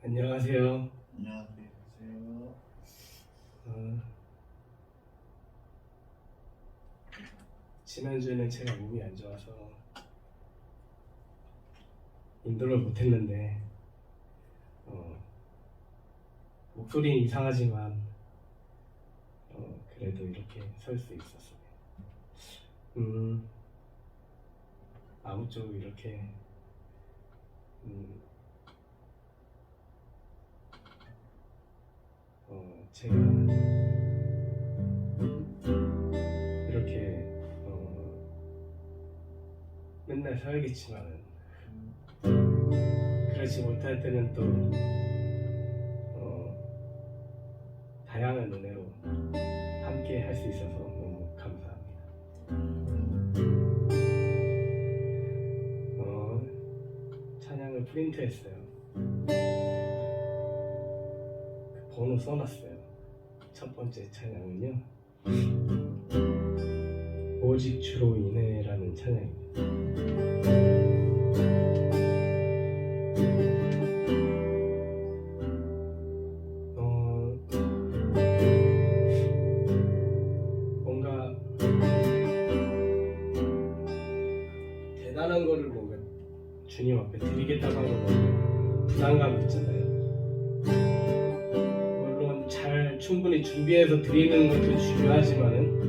안녕하세요. 안녕하세요. 어, 지난주에는 제가 몸이 안 좋아서 인도를 못했는데 목소리는 이상하지만 그래도 이렇게 설 수 있었어요. 아무쪼록 이렇게 제가 이렇게 맨날 서야겠지만은 그렇지 못할 때는 또 다양한 은혜로 함께 할 수 있어서 너무 감사합니다. 찬양을 프린트했어요. 그 번호 써놨어요. 첫 번째 찬양은요, 오직 주로 인해라는 찬양입니다. 뭔가 대단한 거를 뭔가 주님 앞에 드리겠다고 하면 부담감이 있잖아요. 물론 잘 충분히 준비해서 드리는 것도 중요하지만은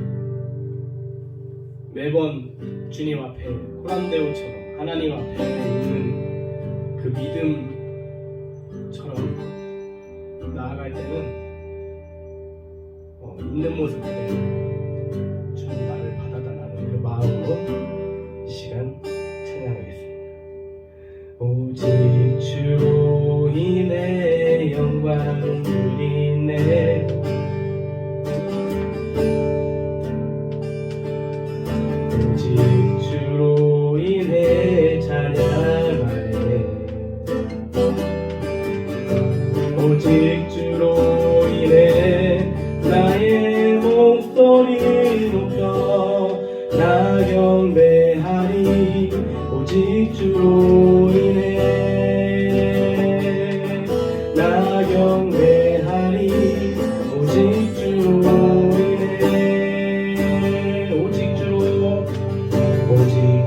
매번 주님 앞에 호람대오처럼 하나님 앞에 있는 그 믿음처럼 나아갈 때는 있는 모습 그대로 주님 나를 받아달라는 그 마음으로 이 시간 찬양하겠습니다. 오직 주로 인해 영광 드리네, 오직 주로 인해 찬양하네, 오직 주로 인해 나의 목소리 높여 나 경배하리, 오직 주로 인해 나 경배하리, 오직 주로 인해 오직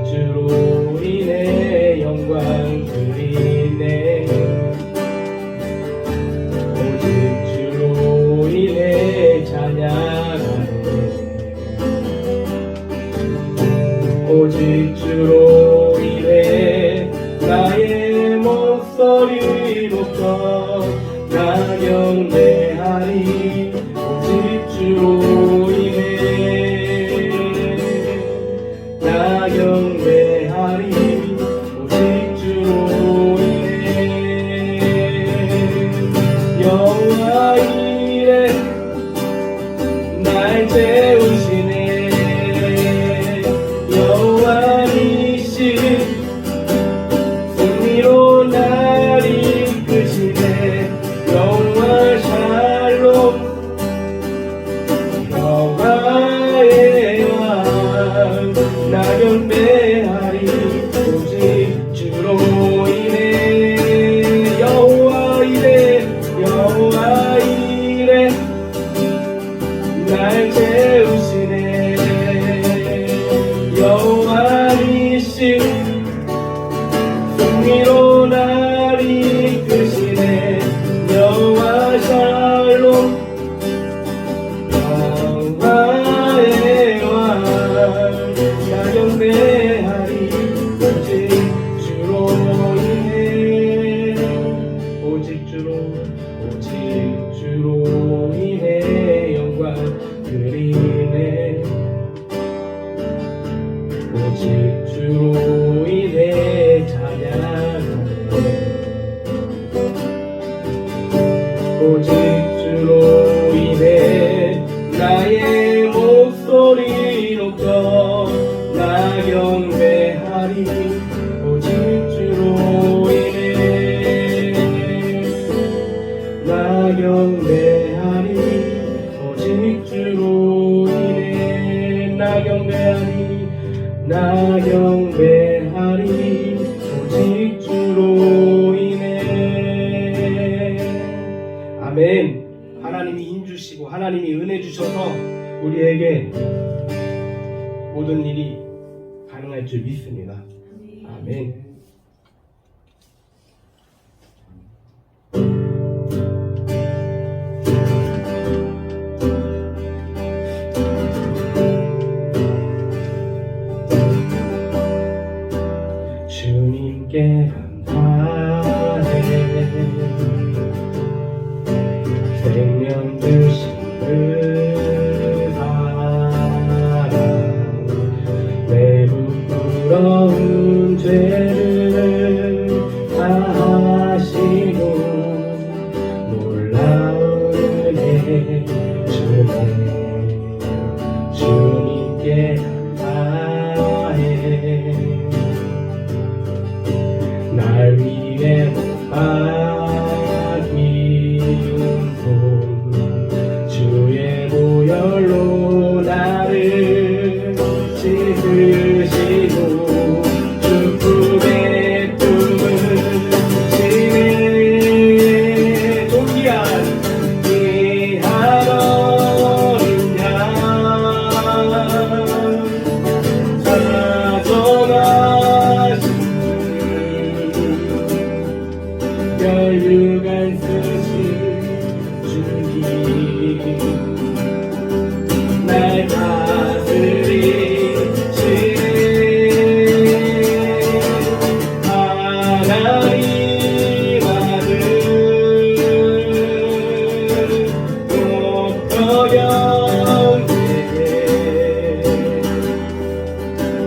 주로 인해 영광 드리네, 오직 주로 인해 찬양하네, 오직 주로 인해 나의 목소리 높여 나 경배하리, 오직 주로 인해 나 경배하리, 오직 주로 인해 여호와 이레 날 채우시네, 여호와 니시 승리로 날 이끄시네, 여호와 샬롬 여호와의 왕 나 경배하리, 오직 주로 인해 여호와 이레 날 채우시네, 여호와 니시 승리로 날 이끄시네, 여호와 샬롬 여호와의 왕 나 경배하리, 오직 주로 인해 오직 주로 인해 영광 드리네, 오직 주로 인해 찬양하네, 오직 주로 인해 나의 목소리 높여 나 경배하리, 오직 주로 인해 나 경배하리, 오직 주로 인해 나 경배하리, 나 경배하리, 오직 주로 인해 아멘. 하나님이 힘주시고 하나님이 은혜 주셔서 우리에게 모든 일이 가능할 줄 믿습니다. 아멘. 주님께 감사해. 생명 주신 그 사랑, 내 부끄러운 죄를 사하시고 놀라운 은혜 주네. 주님께 감사해. 날 위해 못 박힌 손, 주의 보혈로 나를 씻으시고 축복의 꿈을 지내. 존귀한 귀한 어린 양 사정하신 혈육안 쓰신 주님, 날 다스리시네. 하나님 아들 높여 영광에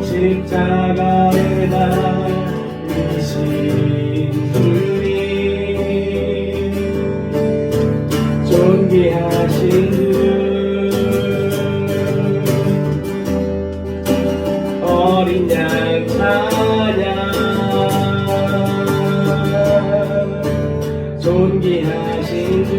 십자가에 달리신 주님, 존귀하신 주, 어린 양 찬양, 존귀하신 주.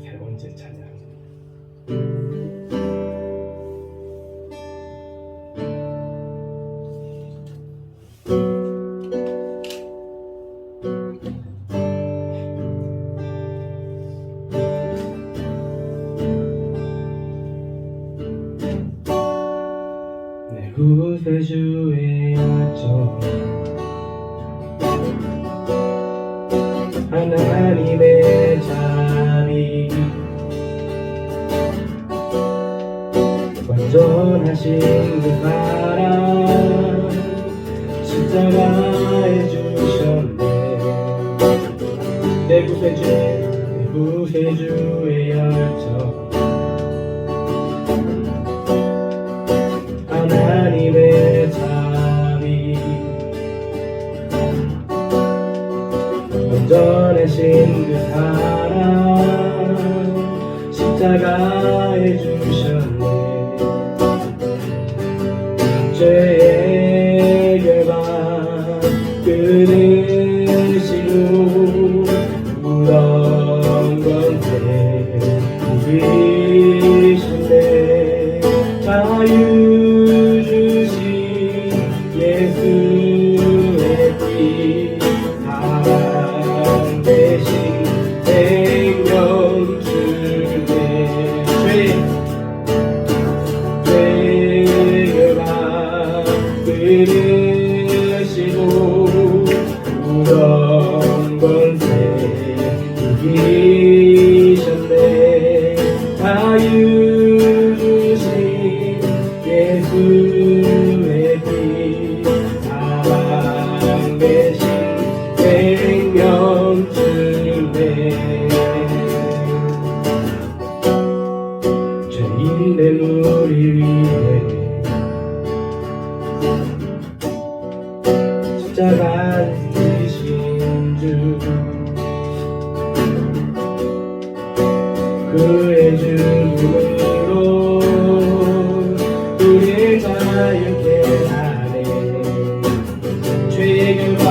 세 번째 찬양. 내 구세주의 약점, 하나님의 자비, 완전하신 그 사랑 십자가에 주셨네. 내 구세주의 열정, 하나님의 자비, 온전하신 그 사랑 십자가에 주셨네. 죄의 결박 끊으시고 무덤 권세 이기셨네. 자유 주신 예수의 피, 사랑 대신 생명 주네. 죄의 결박 끊으시고 무덤 권세 이기셨네. 자유 주신 예수의 피, 사랑 대신 생명 주네. 죄인된 우리 위해 십자가에 지신 주, 그의 죽음으로 우리를 자유케 하네. 죄의 결박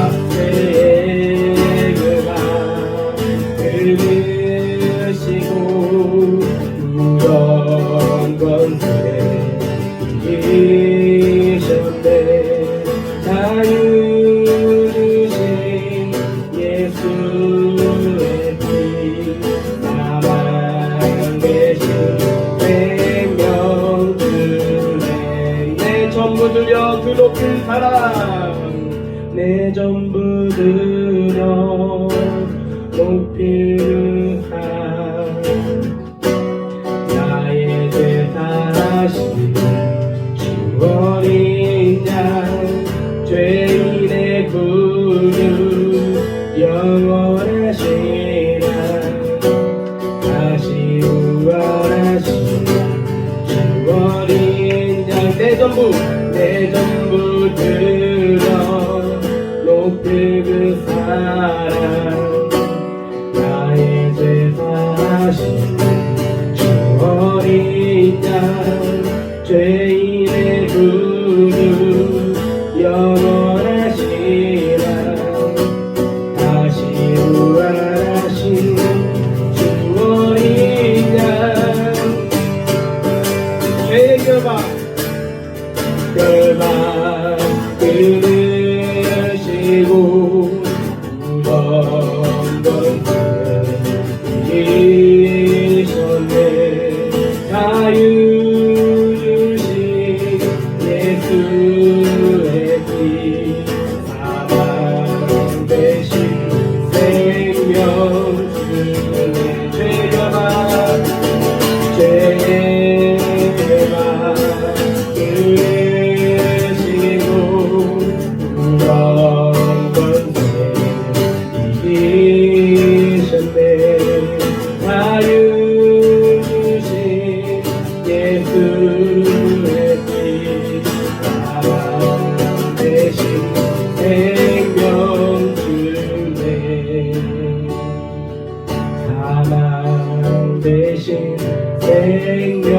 끊으시고 무덤 권세 이기셨네. 자유 주신 예수의 피 사망 대신 생명 주네 내 전부 들여 그 높은 사랑 내 전부 들여 높이 그 사랑 나의 죄 사하신 주 어린 양 죄인의 구주 영원하시라 다시 부활하신 주 어린 양 내 전부 들여 높이 그 사랑 나의 죄 사하신 주 어린 양 죄인의 구주 영원하시라 다시 부활하신 주 어린 양 죄의 결박 끊으시고 무덤 이셨네 자유 주신 예수의 피 사망 대신 생명 주네 죄가 끊으시고 무덤 권세 이기셨네 자유 주신 예수의 피 사랑 대신 생명 주네 사랑 대신 생명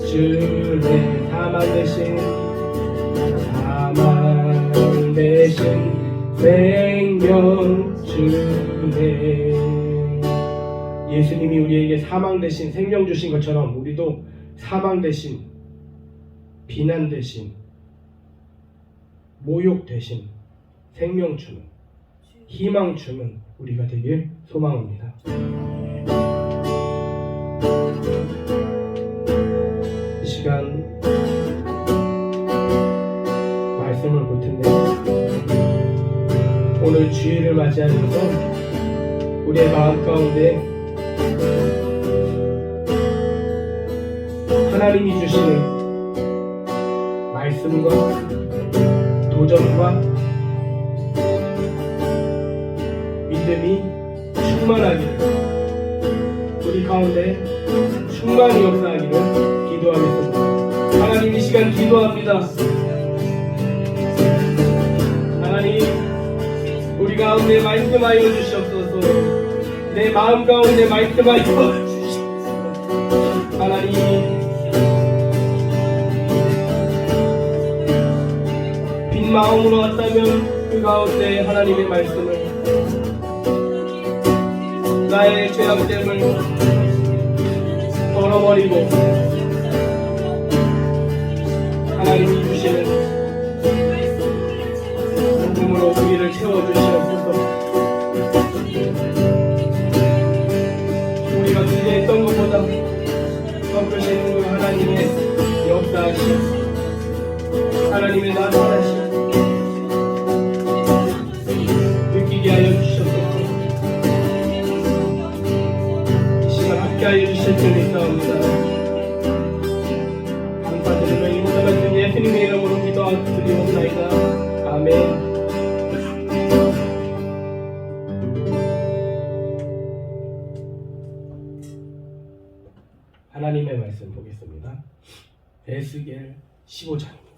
주네 사망 대신 생명 주네 예수님이 우리에게 사망 대신 생명 주신 것처럼 우리도 사망 대신 비난 대신 모욕 대신 생명 주는 희망 주는 우리가 되길 소망합니다. 이 시간 말씀을 볼 텐데 오늘 주일을 맞이하면서 우리의 마음 가운데 하나님이 주시는 말씀과 도전과 믿음이 충만하기를 우리 가운데 충만히 역사하기를 기도하겠습니다. 하나님 이 시간 기도합니다. 하나님 우리 가운데 말씀하여 주시옵소서. 내 마음 가운데 말씀하여 주시옵소서. 하나님 빈 마음으로 왔다면 그 가운데 하나님의 말씀을 나의 죄악됨을 덜어버리고 하나님이 주시는 복음으로 우리를 채워주시옵소서. 우리가 기대했던 것보다 더 크신 그 하나님의 역사하심 하나님의 나타나심 느끼게 하여 주시옵소서. 이 시간 함께하여 주실 줄 믿사옵니다. 감사드리며 이 모든 말씀 예수님의 이름으로 기도드리옵나이다. 아멘. 하나님의 말씀 보겠습니다. 에스겔 15장입니다.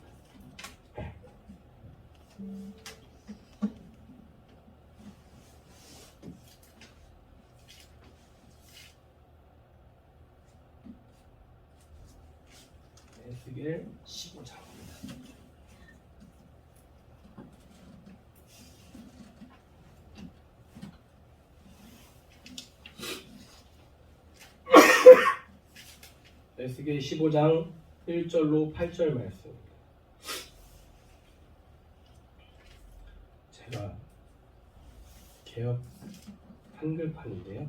에스겔 15장입니다. 에스겔 15장 1절로 8절 말씀. 제가 개혁 한글판인데요.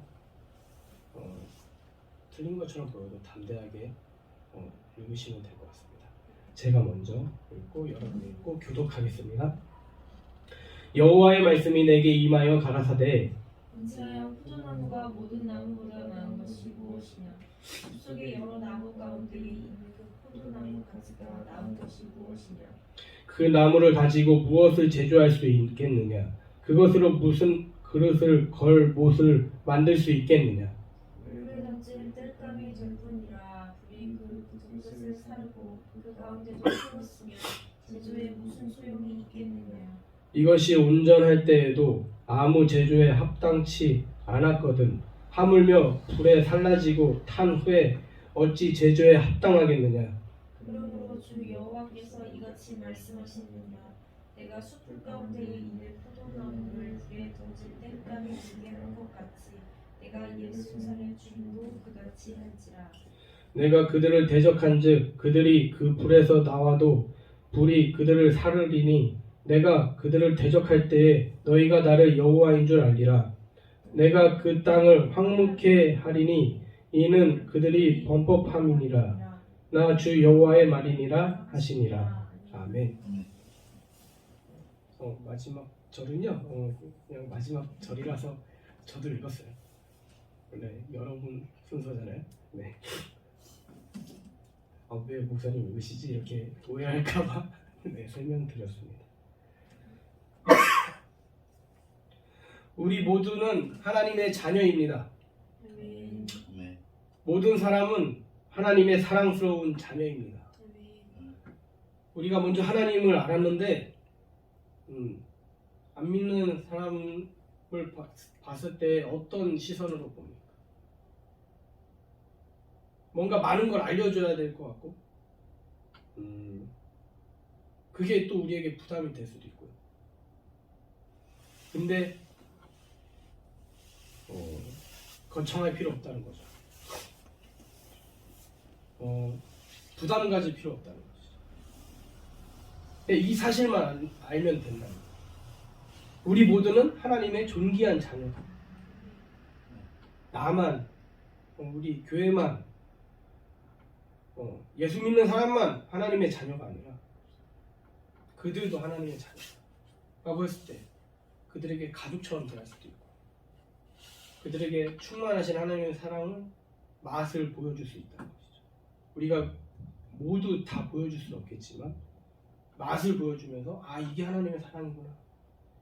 틀린 것처럼 보여도 담대하게 읽으시면 될 것 같습니다. 제가 먼저 읽고 여러분이 읽고 교독하겠습니다. 여호와의 말씀이 내게 임하여 가라사대 인자여 포도나무가 모든 나무보다 나은 것이 무엇이냐? 숲속의 여러 나무 가운데에 있는 그 포도나무 가지가 나은 것이 무엇이냐? 그 나무를 가지고 무엇을 제조할 수 있겠느냐? 그것으로 무슨 그릇을 걸 못을 만들 수 있겠느냐? 불에 던질 땔감이 될 뿐이라. 불이 그 그릇을 사르고 그 가운데도 태웠으면 제조에 무슨 소용이 있겠느냐? 이것이 온전할 때에도 아무 제조에 합당치 않았거든. 하물며 불에 살라지고 탄 후에 어찌 제조에 합당하겠느냐? 그러므로 주 여호와께서 이같이 말씀하시느니라. 내가 숲풀 가운데에 있는 포도나무를 불에 던질 땔감이 되게 한 것 같이 내가 예루살렘 주민도 그같이 할지라. 내가 그들을 대적한즉 그들이 그 불에서 나와도 불이 그들을 사르리니 내가 그들을 대적할 때에 너희가 나를 여호와인 줄 알리라. 내가 그 땅을 황무케 하리니 이는 그들이 범법함이니라. 나 주 여호와의 말이니라 하시니라. 아멘. 마지막 절은요. 그냥 마지막 절이라서 저도 읽었어요. 원래 여러분 순서잖아요. 네. 왜 목사님 읽으시지? 이렇게 오해할까봐 네, 설명드렸습니다. 우리 모두는 하나님의 자녀입니다. 아멘. 네. 모든 사람은 하나님의 사랑스러운 자녀입니다. 아멘. 우리가 먼저 하나님을 알았는데 안 믿는 사람을 봤을 때 어떤 시선으로 봅니까? 뭔가 많은 걸 알려줘야 될 것 같고 그게 또 우리에게 부담이 될 수도 있고요. 근데 거창할 필요 없다는 거죠. 부담 가질 필요 없다는 거죠. 이 사실만 알면 된다. 우리 모두는 하나님의 존귀한 자녀다. 나만, 우리 교회만, 예수 믿는 사람만 하나님의 자녀가 아니라 그들도 하나님의 자녀라고 했을 때 그들에게 가족처럼 대할 수도 있고 그들에게 충만하신 하나님의 사랑을 맛을 보여줄 수 있다는 것이죠. 우리가 모두 다 보여줄 수는 없겠지만 맛을 보여주면서 이게 하나님의 사랑이구나,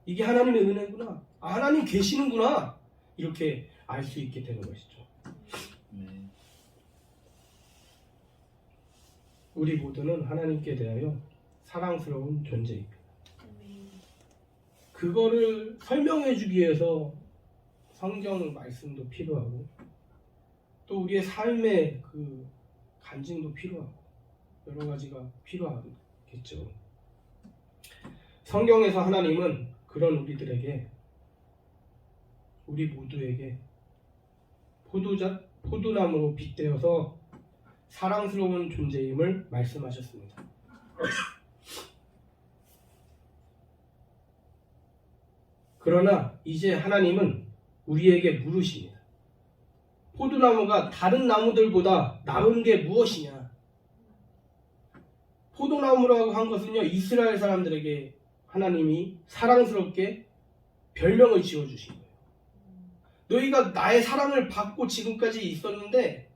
이게 하나님의 은혜구나, 하나님 계시는구나 이렇게 알 수 있게 되는 것이죠. 네. 우리 모두는 하나님께 대하여 사랑스러운 존재입니다. 아멘. 그거를 설명해 주기 위해서 성경 말씀도 필요하고 또 우리의 삶의 그 간증도 필요하고 여러 가지가 필요하겠죠. 성경에서 하나님은 그런 우리 모두에게 포도나무로 빗대어서 사랑스러운 존재임을 말씀하셨습니다. 그러나 이제 하나님은 우리에게 물으십니다. 포도나무가 다른 나무들보다 나은 게 무엇이냐? 포도나무라고 한 것은요, 이스라엘 사람들에게 하나님이 사랑스럽게 별명을 지어주신 거예요. 너희가 나의 사랑을 받고 지금까지 있었는데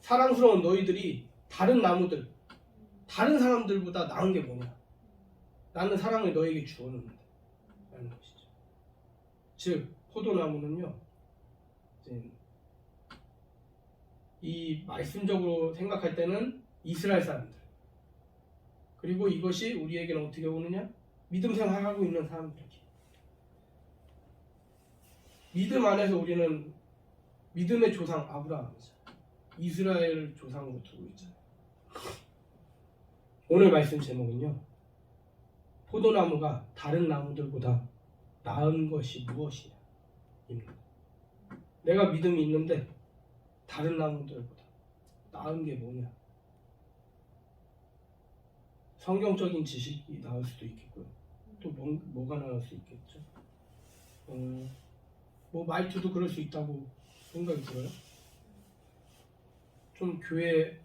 사랑스러운 너희들이 다른 나무들, 다른 사람들보다 나은 게 뭐냐? 나는 사랑을 너에게 주었는데 라는 것이죠. 즉 포도나무는요, 이제 이 말씀적으로 생각할 때는 이스라엘 사람들, 그리고 이것이 우리에게는 어떻게 오느냐? 믿음 생활하고 있는 사람들에게. 믿음 안에서 우리는 믿음의 조상 아브라함이죠. 이스라엘을 조상으로 두고 있잖아요. 오늘 말씀 제목은요, 포도나무가 다른 나무들보다 나은 것이 무엇이냐 입니다. 내가 믿음이 있는데 다른 나무들보다 나은 게 뭐냐? 성경적인 지식이 나올 수도 있겠고요. 또 뭐가 나올 수 있겠죠. 뭐 말투도 그럴 수 있다고 생각이 들어요. 좀 교회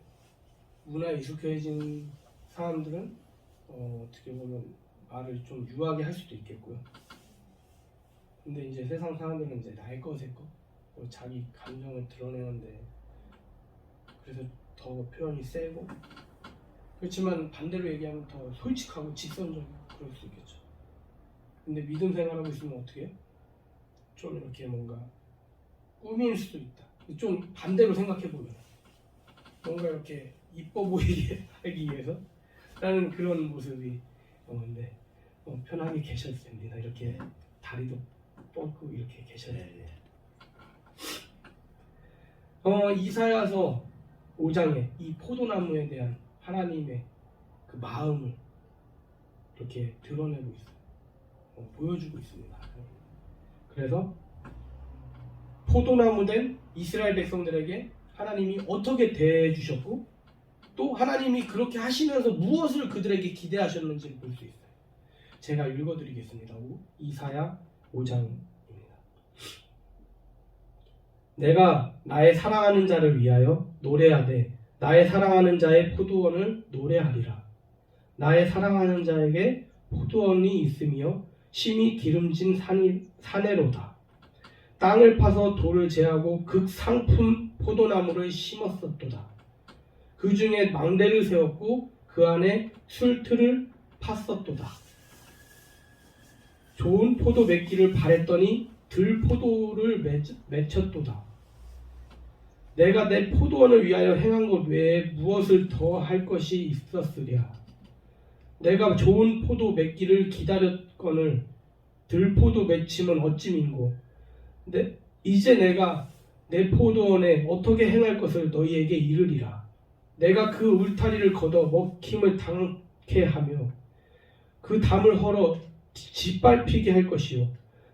문화에 익숙해진 사람들은 어떻게 보면 말을 좀 유하게 할 수도 있겠고요. 근데 이제 세상 사람들은 이제 날 거 새 거, 자기 감정을 드러내는데 그래서 더 표현이 세고, 그렇지만 반대로 얘기하면 더 솔직하고 직선적이고 그럴 수 있겠죠. 근데 믿음 생활하고 있으면 어떻게 해요? 좀 이렇게 뭔가 꾸밀 수도 있다. 좀 반대로 생각해 보면 뭔가 이렇게 이뻐 보이게 하기 위해서 라는 그런 모습이 네, 편하게 계셔도 됩니다. 이렇게 다리도 뻗고 이렇게 계셔야 됩니다. 이사야서 5장에 이 포도나무에 대한 하나님의 그 마음을 이렇게 드러내고 있어요. 보여주고 있습니다. 그래서 포도나무 된 이스라엘 백성들에게 하나님이 어떻게 대해주셨고, 또 하나님이 그렇게 하시면서 무엇을 그들에게 기대하셨는지를 볼 수 있어요. 제가 읽어드리겠습니다. 이사야 5장입니다. 내가 나의 사랑하는 자를 위하여 노래하되 나의 사랑하는 자의 포도원을 노래하리라. 나의 사랑하는 자에게 포도원이 있으며 심히 기름진 사내로다. 땅을 파서 돌을 제하고 극상품 포도나무를 심었었도다. 그 중에 망대를 세웠고 그 안에 술틀을 팠었도다. 좋은 포도 맺기를 바랬더니 들포도를 맺혔도다. 내가 내 포도원을 위하여 행한 것 외에 무엇을 더 할 것이 있었으랴. 내가 좋은 포도 맺기를 기다렸거늘 들포도 맺힘은 어찌민고. 이제 내가 내 포도원에 어떻게 행할 것을 너희에게 이르리라. 내가 그 울타리를 걷어 먹힘을 당케 하며 그 담을 헐어 짓밟히게 할 것이요.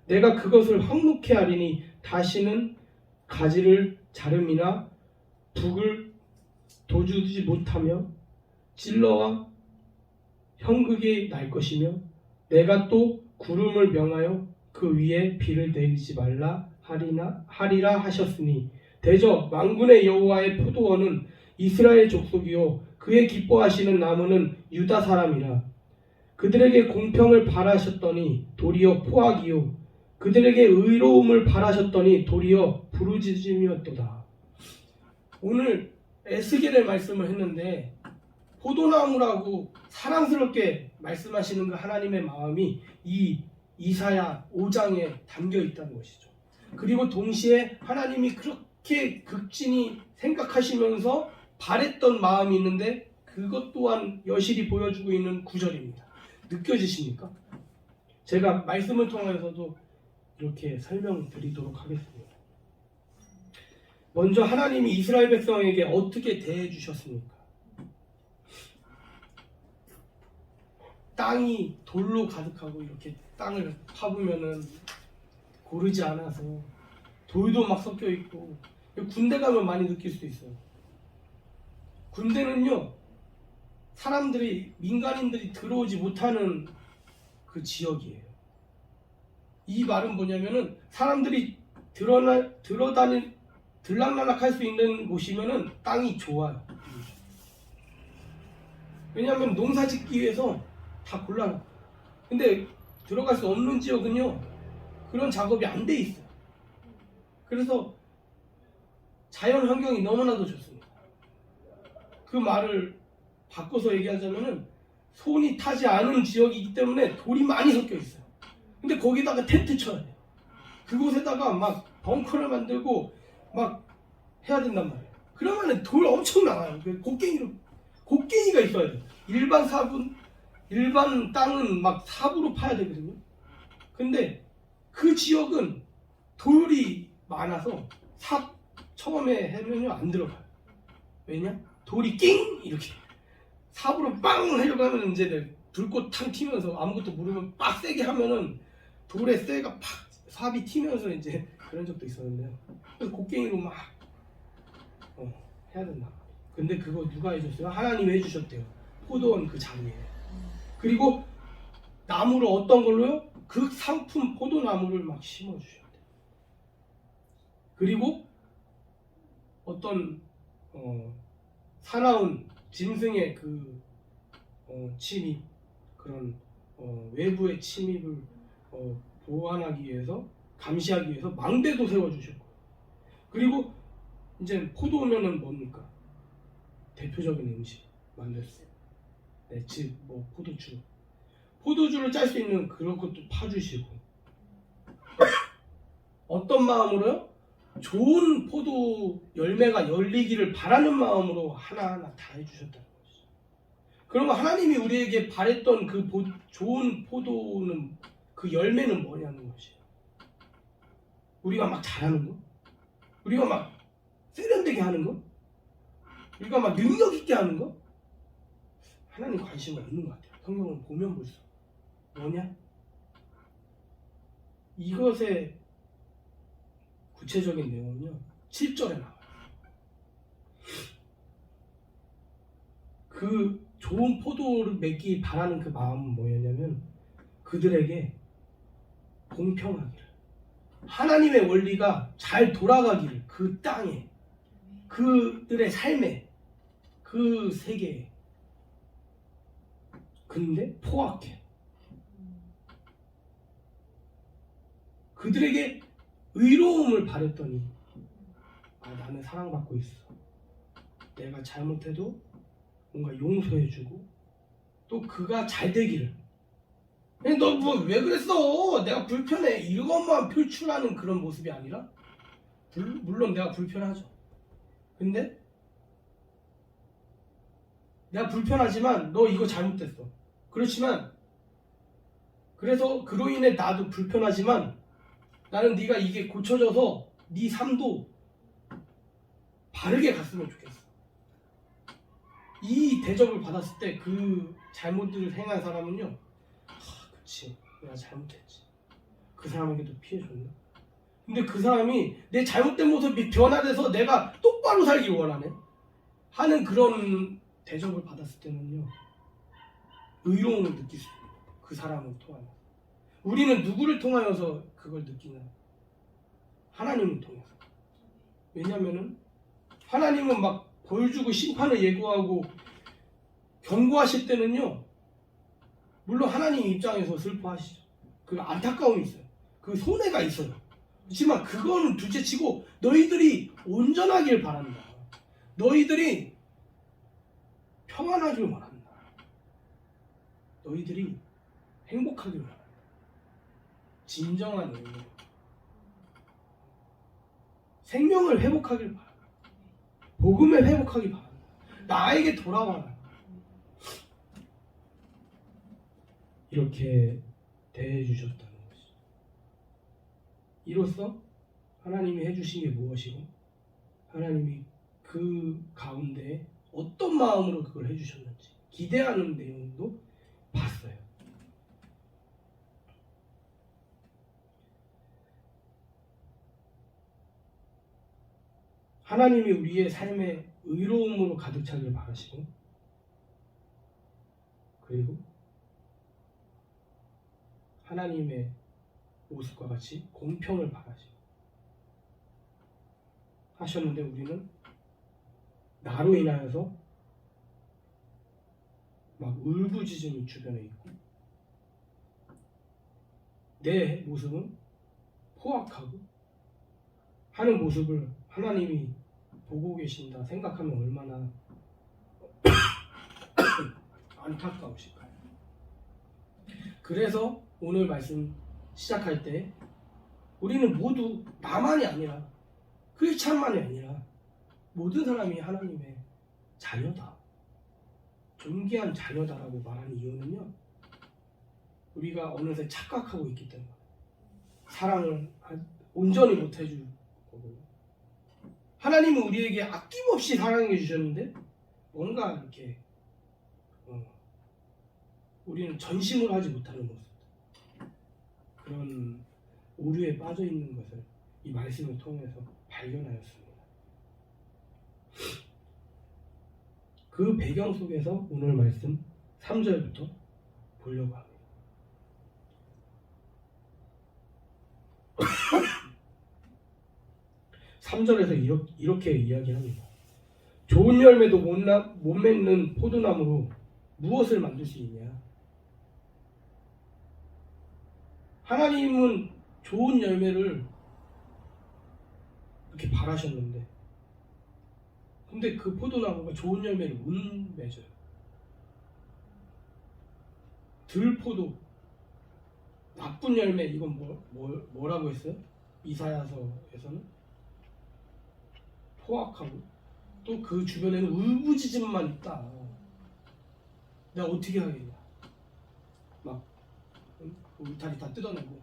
내가 그것을 황무케 하리니 다시는 가지를 자름이나 북을 도주지 못하며 찔러와 형극이 날 것이며, 내가 또 구름을 명하여 그 위에 비를 내리지 말라 하리라 하셨으니, 대저 만군의 여호와의 포도원은 이스라엘 족속이요 그의 기뻐하시는 나무는 유다 사람이라. 그들에게 공평을 바라셨더니 도리어 포악이요 그들에게 의로움을 바라셨더니 도리어 부르짖음이었도다. 오늘 에스겔의 말씀을 했는데 포도나무라고 사랑스럽게 말씀하시는 그 하나님의 마음이 이 이사야 5장에 담겨 있다는 것이죠. 그리고 동시에 하나님이 그렇게 극진히 생각하시면서 바랬던 마음이 있는데 그것 또한 여실히 보여주고 있는 구절입니다. 느껴지십니까? 제가 말씀을 통해서도 이렇게 설명드리도록 하겠습니다. 먼저 하나님이 이스라엘 백성에게 어떻게 대해 주셨습니까? 땅이 돌로 가득하고 이렇게 땅을 파보면은 고르지 않아서 돌도 막 섞여 있고, 군대 가면 많이 느낄 수도 있어요. 군대는요, 민간인들이 들어오지 못하는 그 지역이에요. 이 말은 뭐냐면은 사람들이 들락날락할 수 있는 곳이면은 땅이 좋아요. 왜냐하면 농사 짓기 위해서 다 골라놔. 근데 들어갈 수 없는 지역은요, 그런 작업이 안 돼 있어요. 그래서 자연 환경이 너무나도 좋습니다. 그 말을 바꿔서 얘기하자면은 손이 타지 않은 지역이기 때문에 돌이 많이 섞여 있어요. 근데 거기다가 텐트 쳐야 돼요. 그곳에다가 막 벙커를 만들고 막 해야 된단 말이에요. 그러면은 돌 엄청 나와요. 곡괭이가 있어야 돼요. 일반 땅은 막 삽으로 파야 되거든요. 근데 그 지역은 돌이 많아서 삽 처음에 해면요 안 들어가요. 왜냐? 돌이 낑 이렇게 삽으로 빵 하려고 하면 이제 불꽃 탕 튀면서 아무것도 모르면 빡 세게 하면은 돌에 쇠가 팍 삽이 튀면서 이제 그런 적도 있었는데요. 그래서 곡괭이로 막 해야 된다. 근데 그거 누가 해줬어요? 하나님이 해주셨대요. 포도원 그 자리에. 그리고 나무를 어떤 걸로요? 극상품 포도나무를 막 심어주셔야 돼요. 그리고 어떤 사나운 짐승의 그 침입, 그런 외부의 침입을 보완하기 위해서, 감시하기 위해서 망대도 세워주셨고, 그리고 이제 포도면은 뭡니까? 대표적인 음식 만들었어요. 네, 즉 뭐 포도주를 짤 수 있는 그런 것도 파주시고, 어떤 마음으로요? 좋은 포도 열매가 열리기를 바라는 마음으로 하나하나 다 해주셨다는 것이죠. 그러면 하나님이 우리에게 바랬던 그 좋은 포도는, 그 열매는 뭐냐는 것이에요. 우리가 막 잘하는 거? 우리가 막 세련되게 하는 거? 우리가 막 능력 있게 하는 거? 하나님 관심 없는 것 같아요. 성경을 보면 볼수록. 뭐냐? 이것의 구체적인 내용은요, 7절에 나와요. 그 좋은 포도를 맺기 바라는 그 마음은 뭐였냐면, 그들에게 공평하기를, 하나님의 원리가 잘 돌아가기를, 그 땅에, 그들의 삶에, 그 세계에. 근데 포악해. 그들에게 의로움을 바랬더니, 나는 사랑받고 있어. 내가 잘못해도 뭔가 용서해주고, 또 그가 잘 되기를. 너 뭐 왜 그랬어? 내가 불편해. 이것만 표출하는 그런 모습이 아니라, 물론 내가 불편하죠. 근데 내가 불편하지만 너 이거 잘못됐어. 그렇지만, 그래서 그로 인해 나도 불편하지만, 나는 네가 이게 고쳐져서 네 삶도 바르게 갔으면 좋겠어. 이 대접을 받았을 때 그 잘못들을 행한 사람은요, 그치, 내가 잘못했지. 그 사람에게도 피해 줬나? 근데 그 사람이 내 잘못된 모습이 변화돼서 내가 똑바로 살길 원하네 하는 그런 대접을 받았을 때는요, 의로움을 느낄 수 있는 거예요. 그 사람을 통하여. 우리는 누구를 통하여서 그걸 느끼냐? 하나님을 통해서. 왜냐면은 하나님은 막 벌 주고 심판을 예고하고 경고하실 때는요, 물론 하나님 입장에서 슬퍼하시죠. 그 안타까움이 있어요. 그 손해가 있어요. 그렇지만 그거는 둘째치고 너희들이 온전하길 바란다. 너희들이 평안하길 원한다. 너희들이 행복하길 원한다. 진정한 의미로 생명을 회복하길 바란다. 복음을 회복하길 바란다. 나에게 돌아와라. 이렇게 대해주셨다는 것이죠. 이로써 하나님이 해주신 게 무엇이고, 하나님이 그 가운데 어떤 마음으로 그걸 해주셨는지 기대하는 내용도 봤어요. 하나님이 우리의 삶에 의로움으로 가득 차길 바라시고, 그리고 하나님의 모습과 같이 공평을 바라시고 하셨는데, 우리는 나로 인하여서 막 울부짖음이 주변에 있고, 내 모습은 포악하고 하는 모습을 하나님이 보고 계신다 생각하면 얼마나 안타까우실까요? 그래서 오늘 말씀 시작할 때 우리는 모두 나만이 아니라, 크리스찬만이 아니라 모든 사람이 하나님의 자녀다, 존귀한 자녀다라고 말하는 이유는요, 우리가 어느새 착각하고 있기 때문에, 사랑을 온전히 못 해줄 거고요. 하나님은 우리에게 아낌없이 사랑해 주셨는데 뭔가 이렇게 우리는 전심을 하지 못하는 모습, 그런 오류에 빠져 있는 것을 이 말씀을 통해서 발견하였습니다. 그 배경 속에서 오늘 말씀 3절부터 보려고 합니다. 3절에서 이렇게 이야기합니다. 좋은 열매도 못 맺는 포도나무로 무엇을 만들 수 있냐? 하나님은 좋은 열매를 이렇게 바라셨는데, 근데 그 포도나무가 좋은 열매를 못 맺어요. 들포도, 나쁜 열매, 이건 뭐라고 했어요? 이사야서에서는 포악하고 또 그 주변에는 울부짖음만 있다. 내가 어떻게 하겠냐? 막 울타리 다 뜯어내고,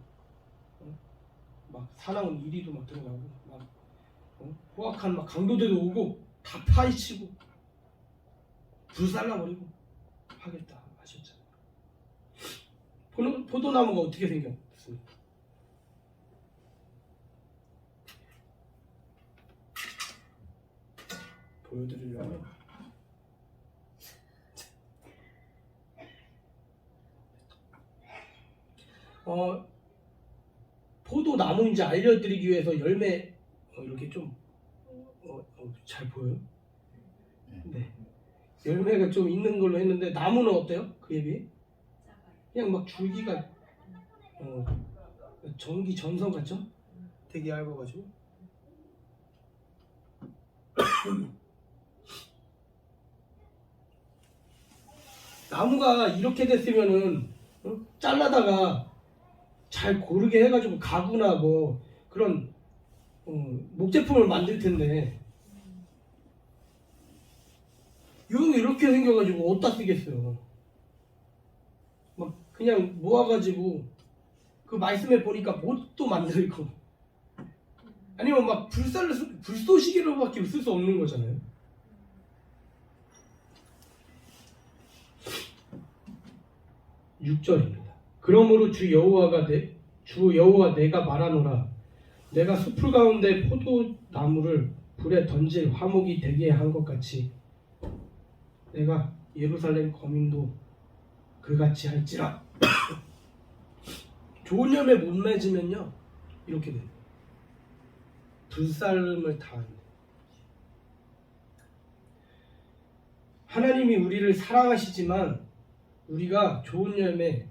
막 사나운 이리도 막 들어가고, 막 포악한 막 강도들도 오고 다 파헤치고 불살라버리고 하겠다 하셨잖아요. 포도나무가 어떻게 생겼습니까? 보여드리려면 포도나무인지 알려드리기 위해서 열매 이렇게 좀 잘 보여요? 네. 열매가 좀 있는 걸로 했는데 나무는 어때요? 그에 비해? 그냥 막 줄기가 전기 전선 같죠? 되게 얇아가지고 나무가 이렇게 됐으면은 잘라다가 잘 고르게 해가지고 가구나 뭐 그런 목제품을 만들 텐데 이렇게 생겨가지고 어디다 쓰겠어요? 막 그냥 모아가지고 그 말씀에 보니까 못도 만들고 아니면 막 불쏘시개로밖에 쓸 수 없는 거잖아요. (6절입니다) 그러므로 주 여호와 내가 말하노라 내가 숲풀 가운데 포도나무를 불에 던질 화목이 되게 한 것 같이 내가 예루살렘 거민도 그같이 할지라. 좋은 열매 못 맺으면요 이렇게 돼요. 불살름을 당합니다. 하나님이 우리를 사랑하시지만 우리가 좋은 열매,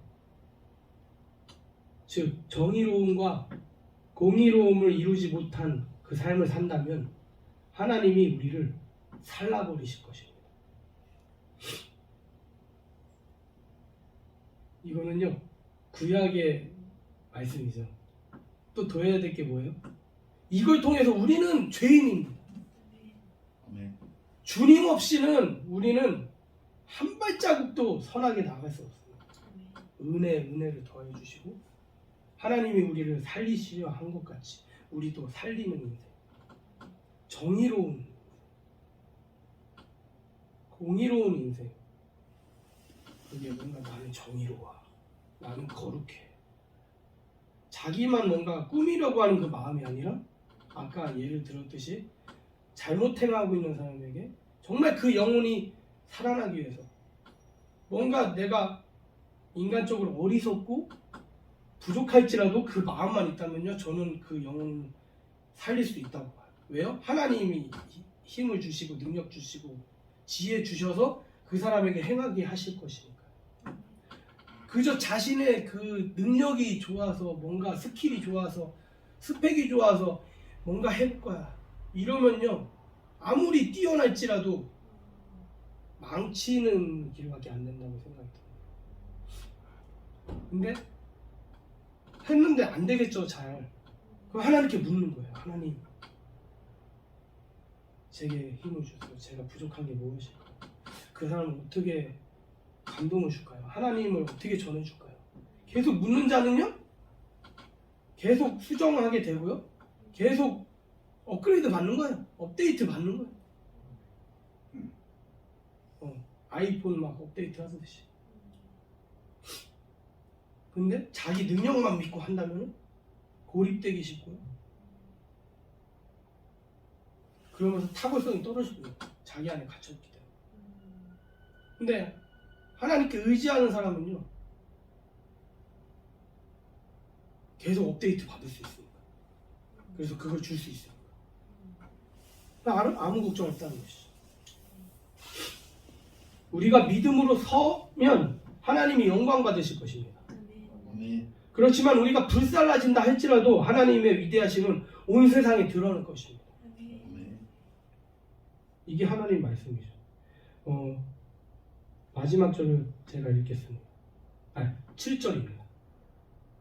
즉 정의로움과 공의로움을 이루지 못한 그 삶을 산다면 하나님이 우리를 살라버리실 것입니다. 이거는요 구약의 말씀이죠. 또 더 해야 될 게 뭐예요? 이걸 통해서 우리는 죄인입니다. 주님 없이는 우리는 한 발자국도 선하게 나갈 수 없습니다. 은혜를 더해 주시고 하나님이 우리를 살리시려 한 것 같이 우리도 살리는 인생, 정의로운 공의로운 인생. 그게 뭔가 나는 정의로워, 나는 거룩해, 자기만 뭔가 꾸미려고 하는 그 마음이 아니라 아까 예를 들었듯이 잘못 행하고 있는 사람에게 정말 그 영혼이 살아나기 위해서 뭔가 내가 인간적으로 어리석고 부족할지라도 그 마음만 있다면요 저는 그 영혼을 살릴 수 있다고 봐요. 왜요? 하나님이 힘을 주시고 능력 주시고 지혜 주셔서 그 사람에게 행하게 하실 것이니까. 그저 자신의 그 능력이 좋아서 뭔가 스킬이 좋아서 스펙이 좋아서 뭔가 해볼 거야 이러면요 아무리 뛰어날지라도 망치는 길밖에 안 된다고 생각이 듭니다. 근데 했는데 안 되겠죠 잘. 그럼 하나님께 묻는 거예요. 하나님 제게 힘을 주세요. 제가 부족한 게 무엇일까요? 그 사람을 어떻게 감동을 줄까요? 하나님을 어떻게 전해줄까요? 계속 묻는 자는요 계속 수정하게 되고요 계속 업그레이드 받는 거예요. 업데이트 받는 거예요. 아이폰 막 업데이트 하듯이. 근데 자기 능력만 믿고 한다면 고립되기 쉽고요. 그러면서 타고성이 떨어지고요. 자기 안에 갇혀있기 때문에. 근데 하나님께 의지하는 사람은요 계속 업데이트 받을 수 있습니다. 그래서 그걸 줄 수 있어요. 아무 걱정 없다는 것이죠. 우리가 믿음으로 서면 하나님이 영광 받으실 것입니다. 아멘. 그렇지만 우리가 불살라진다 할지라도 하나님의 위대하심은 온 세상에 드러날 것입니다. 아멘. 이게 하나님 말씀이죠. 마지막 절을 제가 읽겠습니다. 7절입니다.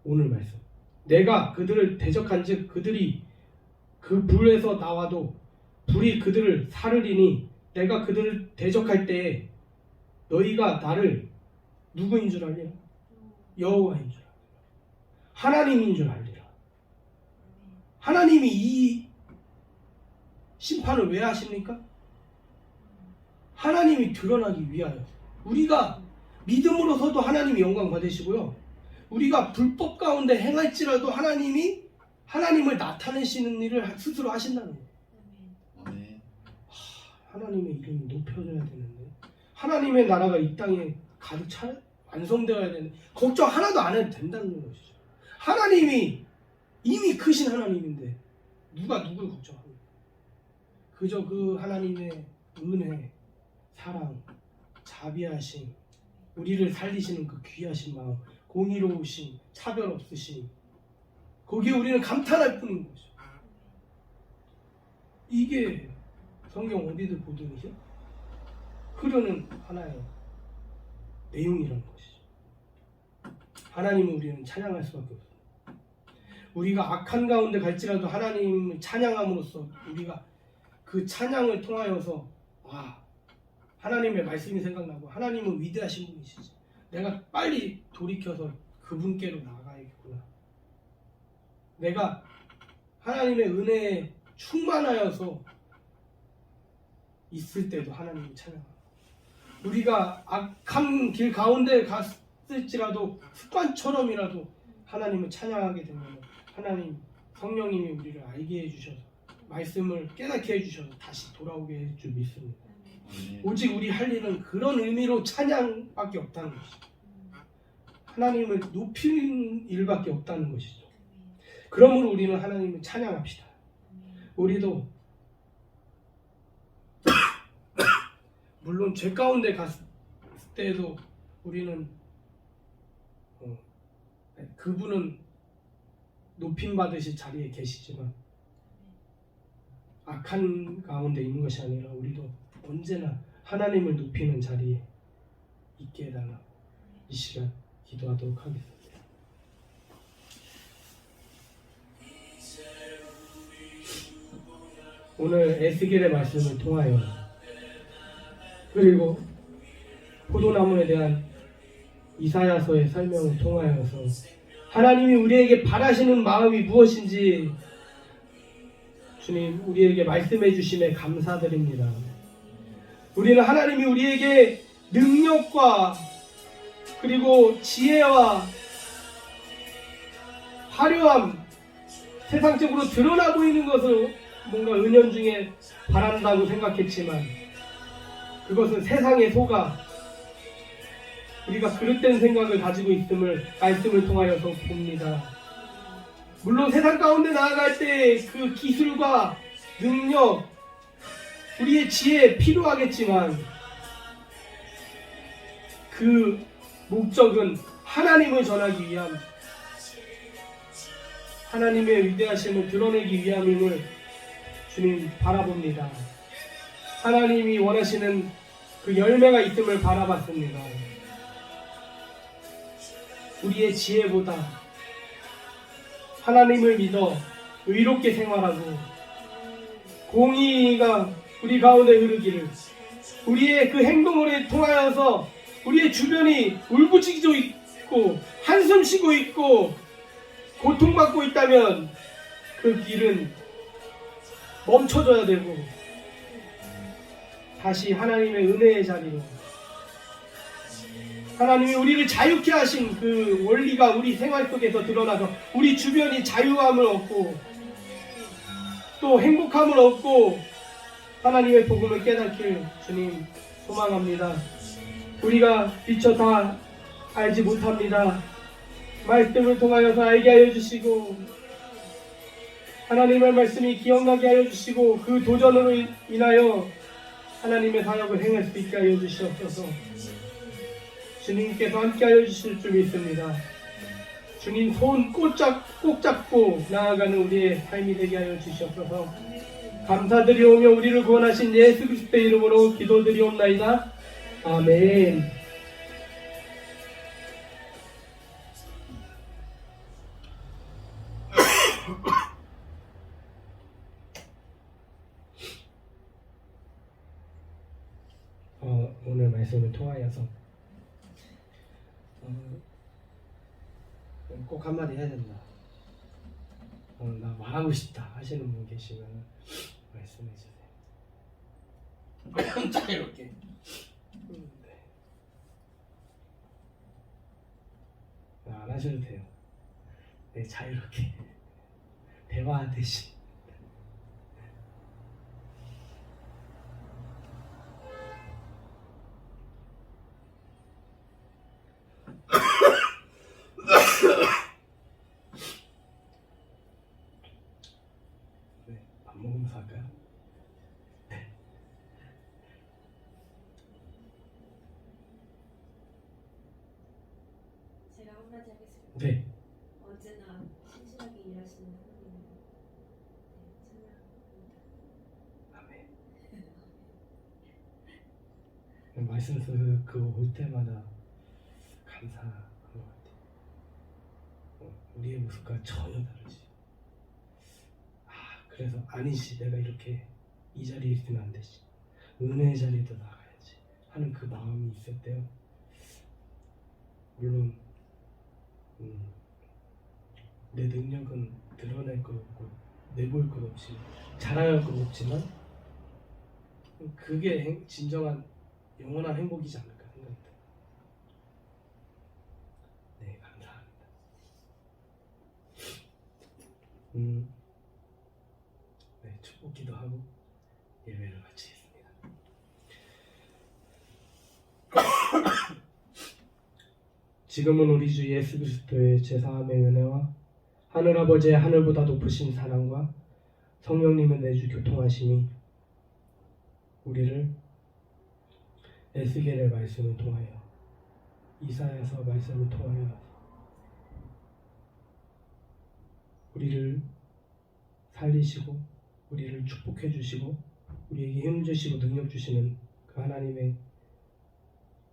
오늘 말씀. 내가 그들을 대적한즉 그들이 그 불에서 나와도 불이 그들을 사르리니 내가 그들을 대적할 때에 너희가 나를 누구인 줄 알리라? 여호와인 줄 알리라. 하나님인 줄 알리라. 하나님이 이 심판을 왜 하십니까? 하나님이 드러나기 위하여. 우리가 믿음으로서도 하나님이 영광 받으시고요. 우리가 불법 가운데 행할지라도 하나님을 나타내시는 일을 스스로 하신다는 거예요. 아멘. 하나님의 이름이 높여져야 되는데 하나님의 나라가 이 땅에 가득 완성되어야 되는데 걱정 하나도 안 해도 된다는 것이죠. 하나님이 이미 크신 하나님인데 누가 누굴 걱정합니까? 그저 그 하나님의 은혜, 사랑, 자비하심, 우리를 살리시는 그 귀하신 마음, 공의로우심, 차별 없으심, 거기에 우리는 감탄할 뿐인 거죠. 이게 성경 어디든 보든지 흐르는 하나의 내용이라는 것이죠. 하나님을 우리는 찬양할 수밖에 없습니다. 우리가 악한 가운데 갈지라도 하나님을 찬양함으로써 우리가 그 찬양을 통하여서 하나님의 말씀이 생각나고 하나님은 위대하신 분이시지. 내가 빨리 돌이켜서 그분께로 나아가야겠구나. 내가 하나님의 은혜에 충만하여서 있을 때도 하나님을 찬양하고 우리가 악한 길 가운데 갔을지라도 습관처럼이라도 하나님을 찬양하게 되면 하나님 성령님이 우리를 알게 해주셔서 말씀을 깨닫게 해주셔서 다시 돌아오게 해줄 줄 믿습니다. 아멘. 오직 우리 할 일은 그런 의미로 찬양밖에 없다는 것이죠. 하나님을 높이는 일밖에 없다는 것이죠. 그러므로 우리는 하나님을 찬양합시다. 우리도 물론 죄 가운데 갔을 때에도 우리는 그분은 높임 받으실 자리에 계시지만 악한 가운데 있는 것이 아니라 우리도 언제나 하나님을 높이는 자리에 있게 해달라고 이 시간 기도하도록 하겠습니다. 오늘 에스겔의 말씀을 통하여 그리고 포도나무에 대한 이사야서의 설명을 통하여서 하나님이 우리에게 바라시는 마음이 무엇인지 주님 우리에게 말씀해 주심에 감사드립니다. 우리는 하나님이 우리에게 능력과 그리고 지혜와 화려함, 세상적으로 드러나 보이는 것을 뭔가 은연중에 바란다고 생각했지만 그것은 세상의 속아 우리가 그릇된 생각을 가지고 있음을 말씀을 통하여서 봅니다. 물론 세상 가운데 나아갈 때 그 기술과 능력, 우리의 지혜 필요하겠지만 그 목적은 하나님을 전하기 위함, 하나님의 위대하심을 드러내기 위함임을 주님 바라봅니다. 하나님이 원하시는 그 열매가 있음을 바라봤습니다. 우리의 지혜보다 하나님을 믿어 의롭게 생활하고 공의가 우리 가운데 흐르기를, 우리의 그 행동을 통하여서 우리의 주변이 울부짖고 있고 한숨 쉬고 있고 고통받고 있다면 그 길은 멈춰져야 되고 다시 하나님의 은혜의 자리로 하나님이 우리를 자유케 하신 그 원리가 우리 생활 속에서 드러나서 우리 주변이 자유함을 얻고 또 행복함을 얻고 하나님의 복음을 깨닫길 주님 소망합니다. 우리가 미처 다 알지 못합니다. 말씀을 통하여서 알게 하여 주시고 하나님의 말씀이 기억나게 하여 주시고 그 도전으로 인하여 하나님의 사역을 행할 수 있게 하여 주시옵소서. 주님께서 함께 하여 주실 줄 믿습니다. 주님 손 꼭 잡고 나아가는 우리의 삶이 되게 하여 주시옵소서. 감사드리오며 우리를 구원하신 예수 그리스도의 이름으로 기도드리옵나이다. 아멘. 오늘 말씀을 통하여서 꼭 한마디 해야 된다. 나 말하고 싶다 하시는 분 계시면 말씀해 주세요. 자유롭게. 안 하셔도 돼요. 네, 자유롭게 대화하듯이. 네, 밥 먹으면서 할까요? 제가 한마디 하겠습니다. 네. 언제나 신실하게 일하시는 하나님을 찬양합니다. 아멘. 말씀에서 그거 올 때마다 감사한 것 같아요. 우리의 모습과 전혀 다르지. 그래서 아니지, 내가 이렇게 이 자리에 있으면 안 되지, 은혜의 자리에도 나가야지 하는 그 마음이 있을 때요. 물론 내 능력은 드러낼 것 없고 내보일 것 없이 자랑할 것 없지만 그게 진정한 영원한 행복이지 않을까 생각합니다. 네, 감사합니다. 네, 축복 기도하고 예배를 마치겠습니다. 지금은 우리 주 예수 그리스도의 제사함의 은혜와 하늘아버지의 하늘보다 높으신 사랑과 성령님의 내주 교통하심이 우리를 에스겔의 말씀을 통하여 이사야서 말씀을 통하여 우리를 살리시고 우리를 축복해 주시고 우리에게 힘 주시고 능력 주시는 그 하나님의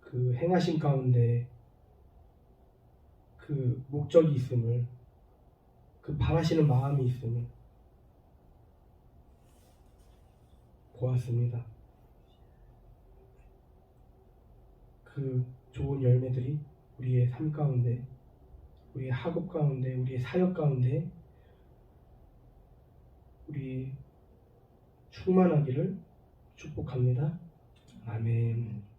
그 행하심 가운데 그 목적이 있음을, 그 바라시는 마음이 있음을 보았습니다. 그 좋은 열매들이 우리의 삶 가운데, 우리의 학업 가운데, 우리의 사역 가운데 우리 충만하기를 축복합니다. 아멘.